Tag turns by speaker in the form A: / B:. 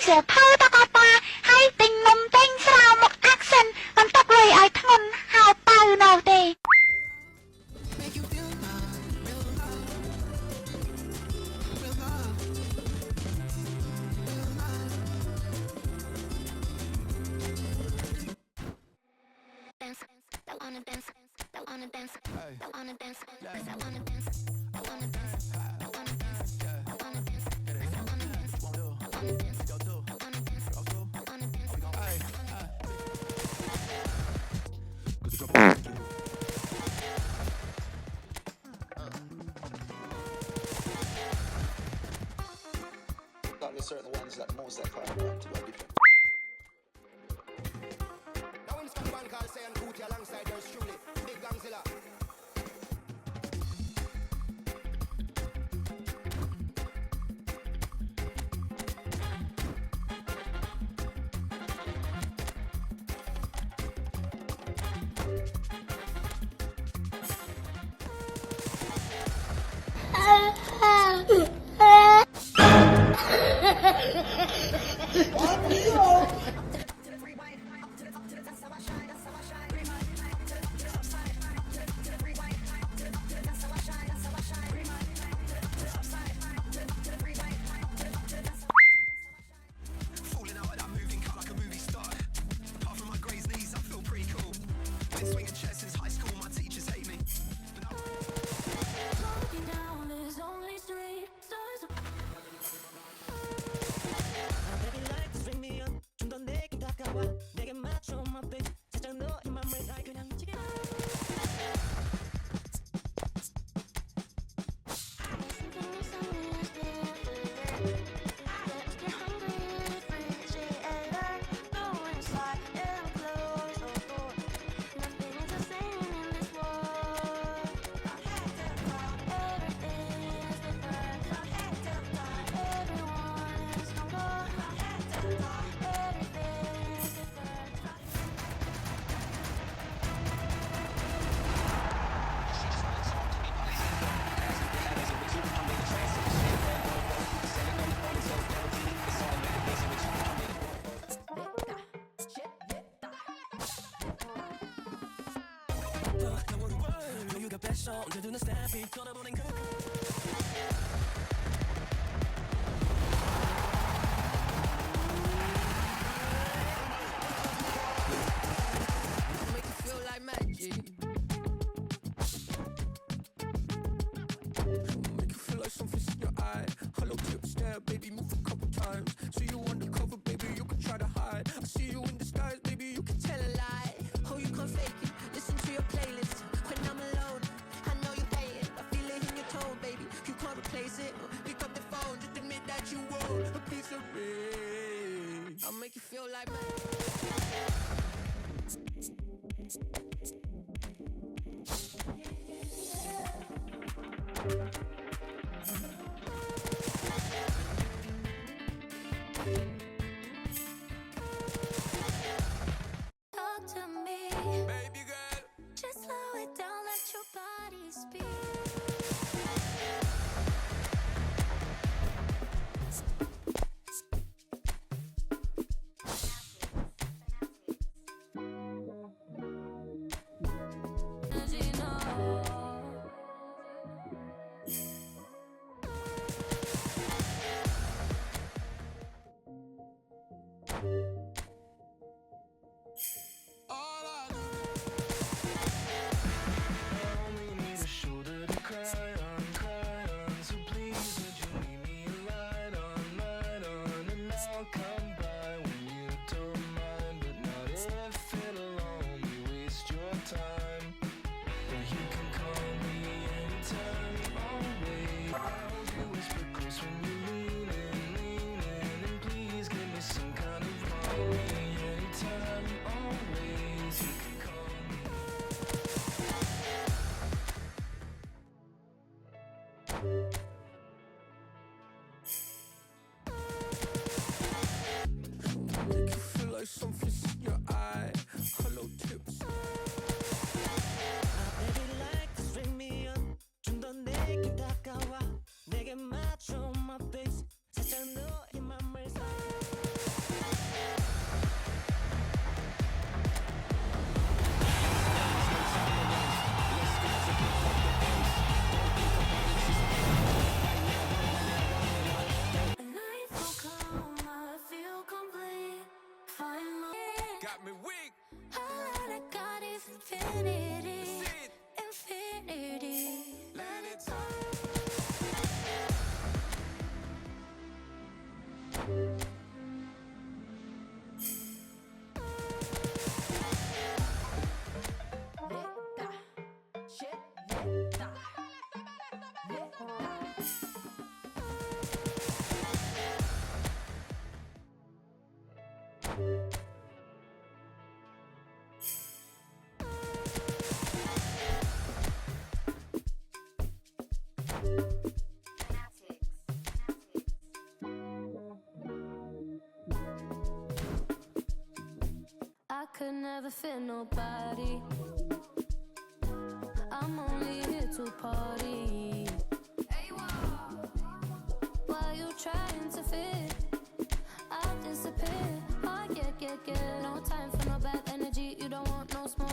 A: សៀវភៅតកតាហើយទិញនំទិញស្រាវមកអាក់សិនមិនទុកលុយឲ្យធ្ងន់ហើយទៅនៅទេ
B: dance, I wanna dance, I wanna dance, I wanna dance, I wanna dance, I wanna dance, I wanna dance, I wanna dance, I wanna dance, I wanna dance, I wanna dance, I wanna dance.
C: There's certain ones that most that kind of want to go different.
D: Now in Scott Van Call say and Booty alongside yours truly, Big Gangzilla.
E: Swinging chess since high school, my teachers hate me.
F: Make you feel like magic. Make you feel like something's in your eye. Hello, tip, stare, baby, move a couple times. See you undercover, baby, you can try to hide. I see you in disguise, baby, you can tell a lie. Oh, you can't fake it. Listen to your playlist. When I'm alone, I know you hate it. I feel it in your tone, baby. You can't replace it. Pick up the phone, just admit that you want a piece of me. I'll make you feel like
B: Talk to me,
F: baby girl.
B: just slow it down, let your body speak.
F: Make you feel like something's in your eye. Hello, tips.
G: Baby, like
B: I could never fit nobody. I'm only here to party. While you trying to fit, I'll disappear. Oh, yeah. No time for no bad energy. You don't want no smoke.